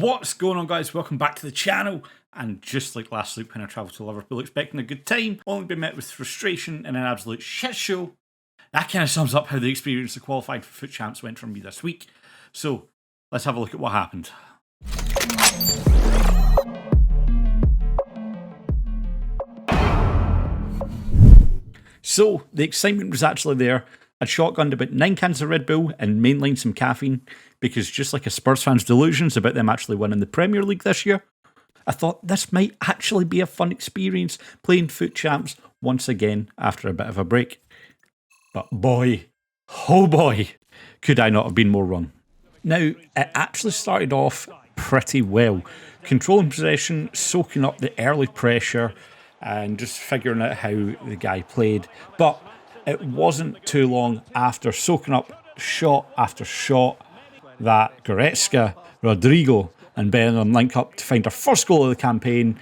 What's going on, guys? Welcome back to the channel. And just like last week when I travelled to Liverpool expecting a good time, only been met with frustration and an absolute shit show. That kind of sums up how the experience of qualifying for FUT Champs went for me this week. So let's have a look at what happened. So the excitement was actually there. I'd shotgunned about 9 cans of Red Bull and mainlined some caffeine because just like a Spurs fan's delusions about them actually winning the Premier League this year, I thought this might actually be a fun experience playing FUT Champs once again after a bit of a break. But boy, oh boy, could I not have been more wrong. Now, it actually started off pretty well. Controlling possession, soaking up the early pressure and just figuring out how the guy played. But it wasn't too long after soaking up shot after shot that Goretzka, Rodrigo and Bellingham link up to find our first goal of the campaign.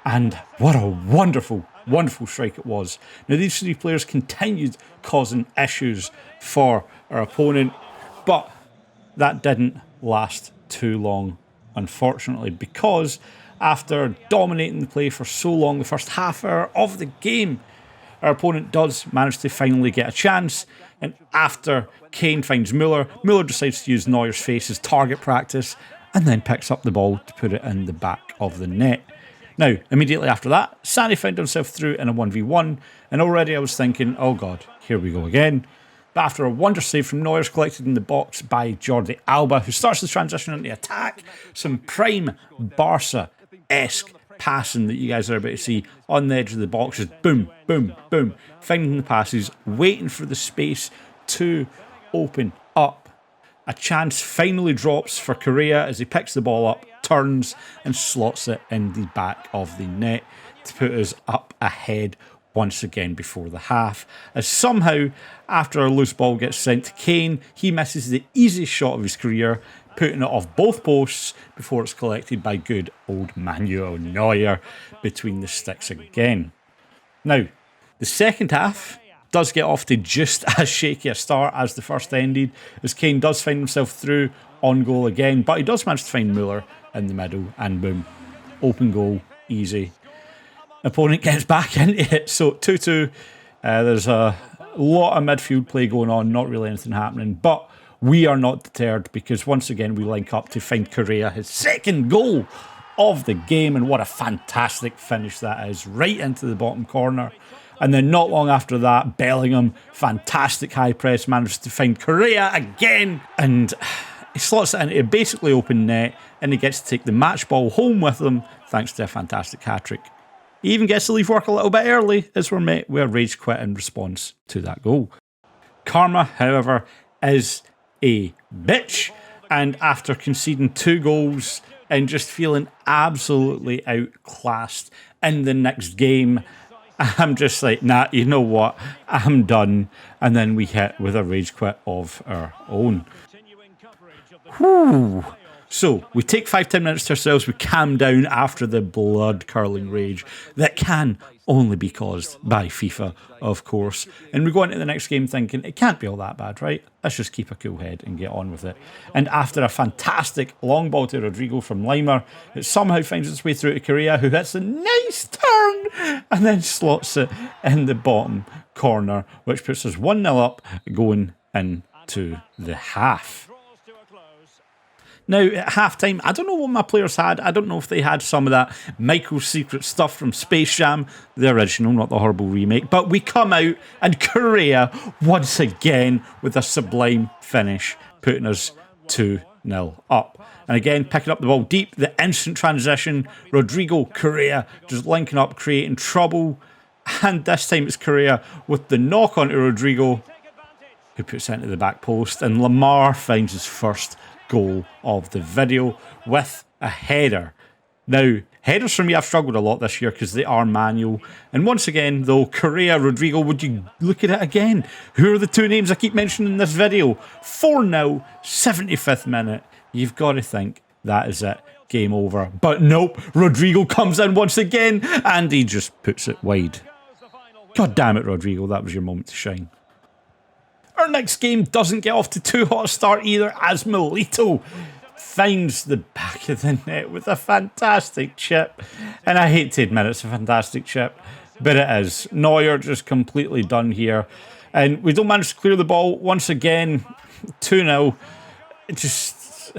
And what a wonderful, wonderful strike it was. Now these three players continued causing issues for our opponent, but that didn't last too long, unfortunately, because after dominating the play for so long, the first half hour of the game, our opponent does manage to finally get a chance, and after Kane finds Müller, Müller decides to use Neuer's face as target practice, and then picks up the ball to put it in the back of the net. Now, immediately after that, Sané found himself through in a 1v1, and already I was thinking, oh god, here we go again. But after a wonder save from Neuer's collected in the box by Jordi Alba, who starts the transition into attack, some prime Barca-esque passing that you guys are about to see on the edge of the box is boom, boom, boom, finding the passes, waiting for the space to open up. A chance finally drops for Correa as he picks the ball up, turns and slots it in the back of the net to put us up ahead once again before the half, as somehow after a loose ball gets sent to Kane, he misses the easiest shot of his career, putting it off both posts before it's collected by good old Manuel Neuer between the sticks again. Now, the second half does get off to just as shaky a start as the first ended, as Kane does find himself through on goal again, but he does manage to find Müller in the middle, and boom, open goal, easy. Opponent gets back into it, so 2-2. There's a lot of midfield play going on, not really anything happening, but we are not deterred because once again we link up to find Correa his second goal of the game, and what a fantastic finish that is, right into the bottom corner. And then not long after that, Bellingham, fantastic high press, manages to find Correa again, and he slots it into a basically open net, and he gets to take the match ball home with him thanks to a fantastic hat-trick. He even gets to leave work a little bit early as we're met with a rage quit in response to that goal. Karma, however, is a bitch, and after conceding 2 goals and just feeling absolutely outclassed in the next game, I'm just like, nah, you know what, I'm done. And then we hit with a rage quit of our own. Whew. So, we take 5-10 minutes to ourselves, we calm down after the blood-curling rage that can only be caused by FIFA, of course. And we go into the next game thinking, it can't be all that bad, right? Let's just keep a cool head and get on with it. And after a fantastic long ball to Rodrigo from Laimer, it somehow finds its way through to Correa, who hits a nice turn and then slots it in the bottom corner, which puts us 1-0 up going into the half. Now, at halftime, I don't know what my players had. I don't know if they had some of that Michael's Secret stuff from Space Jam, the original, not the horrible remake. But we come out, and Correa, once again, with a sublime finish, putting us 2-0 up. And again, picking up the ball deep, the instant transition, Rodrigo, Correa, just linking up, creating trouble. And this time it's Correa with the knock onto Rodrigo, who puts it into the back post. And Lamar finds his first goal of the video with a header. Now, headers for me, I've struggled a lot this year because they are manual. And once again, though, Correa, Rodrigo, would you look at it again? Who are the two names I keep mentioning in this video? 4-0, 75th minute. You've got to think that is it. Game over. But nope, Rodrigo comes in once again and he just puts it wide. God damn it, Rodrigo, that was your moment to shine. Our next game doesn't get off to too hot a start either, as Milito finds the back of the net with a fantastic chip. And I hate to admit it's a fantastic chip, but it is. Neuer just completely done here. And we don't manage to clear the ball. Once again, 2-0. Just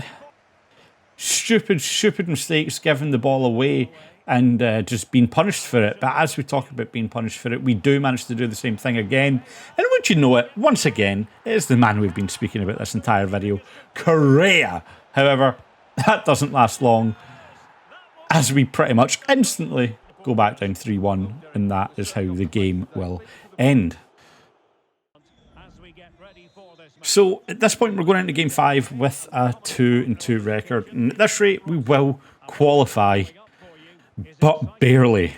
stupid mistakes, giving the ball away and just being punished for it. But as we talk about being punished for it, we do manage to do the same thing again. And would you know it, once again, it is the man we've been speaking about this entire video, Correa. However, that doesn't last long, as we pretty much instantly go back down 3-1, and that is how the game will end. So at this point, we're going into Game 5 with a 2-2 record. And at this rate, we will qualify, but barely.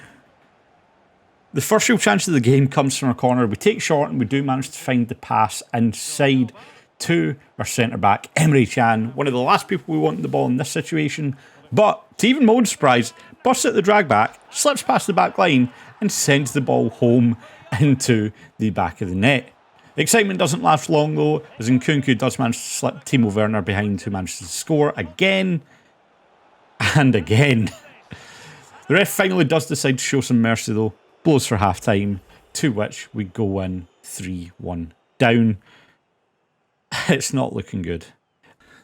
The first real chance of the game comes from a corner. We take short and we do manage to find the pass inside to our centre-back, Emre Can, one of the last people we want the ball in this situation. But to even more surprise, busts at the drag back, slips past the back line and sends the ball home into the back of the net. The excitement doesn't last long though, as Nkunku does manage to slip Timo Werner behind, who manages to score again and again. The ref finally does decide to show some mercy though, blows for half time, to which we go in 3-1 down. It's not looking good.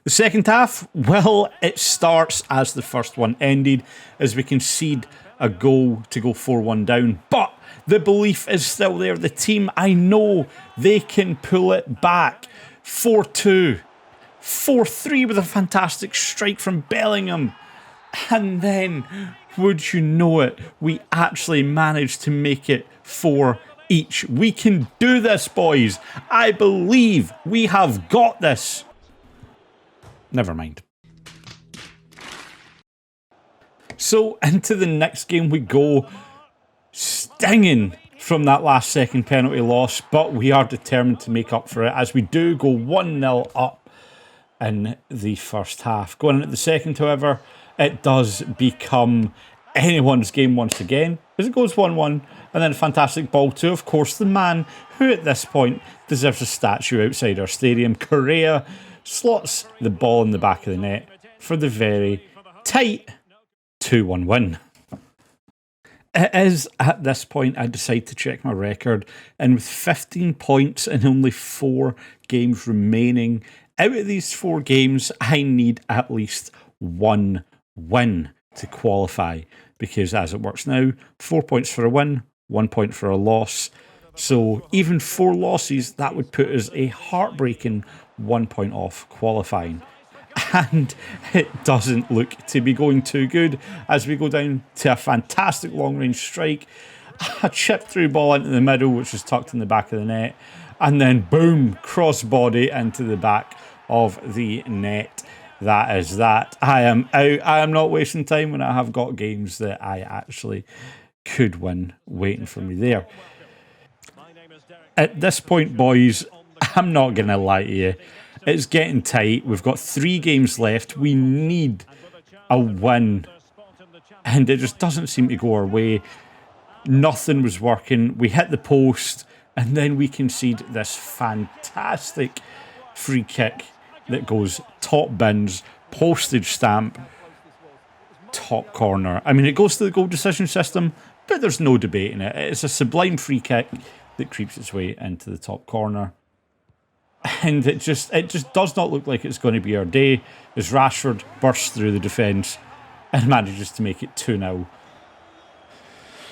The second half, well, it starts as the first one ended, as we concede a goal to go 4-1 down. But the belief is still there. The team, I know they can pull it back. 4-2. 4-3 with a fantastic strike from Bellingham. And then, would you know it, we actually managed to make it 4 each. We can do this, boys. I believe we have got this. Never mind. So into the next game we go, stinging from that last second penalty loss, but we are determined to make up for it as we do go 1-0 up in the first half. Going into the second, however, it does become anyone's game once again, as it goes 1-1, and then a fantastic ball to, of course, the man who at this point deserves a statue outside our stadium. Correa slots the ball in the back of the net for the very tight 2-1 win. It is at this point I decide to check my record, and with 15 points and only 4 games remaining, out of these 4 games I need at least 1 win to qualify, because as it works now, 4 points for a win, 1 point for a loss. So even 4 losses, that would put us a heartbreaking 1 point off qualifying. And it doesn't look to be going too good as we go down to a fantastic long-range strike, a chip through ball into the middle, which is tucked in the back of the net, and then boom, cross-body into the back of the net. That is that. I am out. I am not wasting time when I have got games that I actually could win waiting for me there. At this point, boys, I'm not going to lie to you. It's getting tight. We've got 3 games left. We need a win. And it just doesn't seem to go our way. Nothing was working. We hit the post. And then we concede this fantastic free kick that goes top bins, postage stamp, top corner. I mean, it goes to the goal decision system, but there's no debating it. It's a sublime free kick that creeps its way into the top corner. And it just does not look like it's going to be our day as Rashford bursts through the defence and manages to make it 2-0.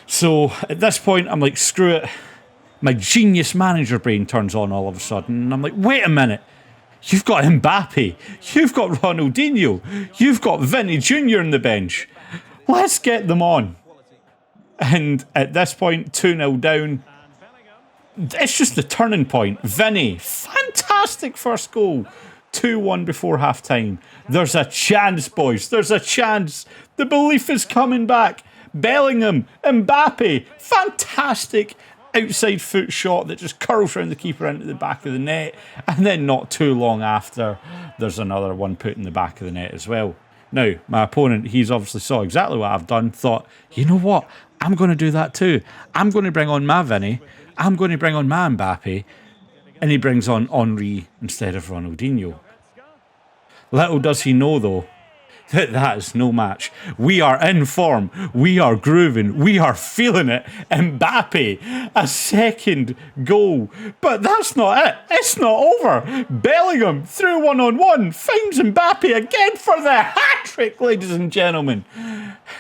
So at this point, I'm like, screw it. My genius manager brain turns on all of a sudden. And I'm like, wait a minute. You've got Mbappe. You've got Ronaldinho. You've got Vinny Jr. on the bench. Let's get them on. And at this point, 2-0 down. It's just the turning point. Vinny, fantastic first goal. 2-1 before half-time. There's a chance, boys. There's a chance. The belief is coming back. Bellingham, Mbappe, fantastic outside foot shot that just curls around the keeper into the back of the net. And then not too long after, there's another one put in the back of the net as well. Now, my opponent, he's obviously saw exactly what I've done, thought, you know what? I'm going to do that too. I'm going to bring on my Vinny. I'm going to bring on my Mbappe. And he brings on Henry instead of Ronaldinho. Little does he know, though, that is no match. We are in form. We are grooving. We are feeling it. Mbappe, a second goal. But that's not it. It's not over. Bellingham through one-on-one finds Mbappe again for the hat-trick, ladies and gentlemen.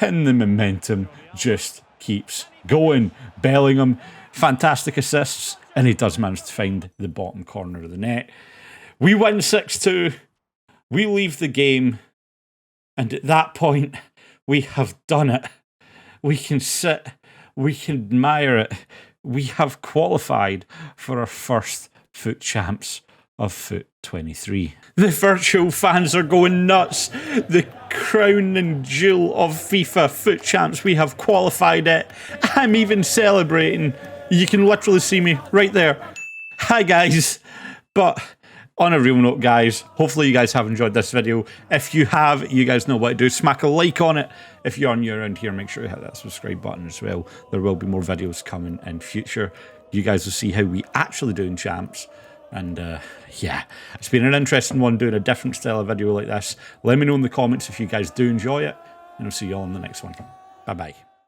And the momentum just keeps going. Bellingham, fantastic assists, and he does manage to find the bottom corner of the net. We win 6-2. We leave the game. And at that point, we have done it. We can sit, we can admire it. We have qualified for our first FUT Champs of FUT 23. The virtual fans are going nuts. The crown and jewel of FIFA FUT Champs. We have qualified it. I'm even celebrating. You can literally see me right there. Hi guys. But on a real note, guys, hopefully you guys have enjoyed this video. If you have, you guys know what to do. Smack a like on it. If you're new around here, make sure you hit that subscribe button as well. There will be more videos coming in future. You guys will see how we actually do in Champs. And yeah, it's been an interesting one doing a different style of video like this. Let me know in the comments if you guys do enjoy it. And I'll see you all in the next one. Bye-bye.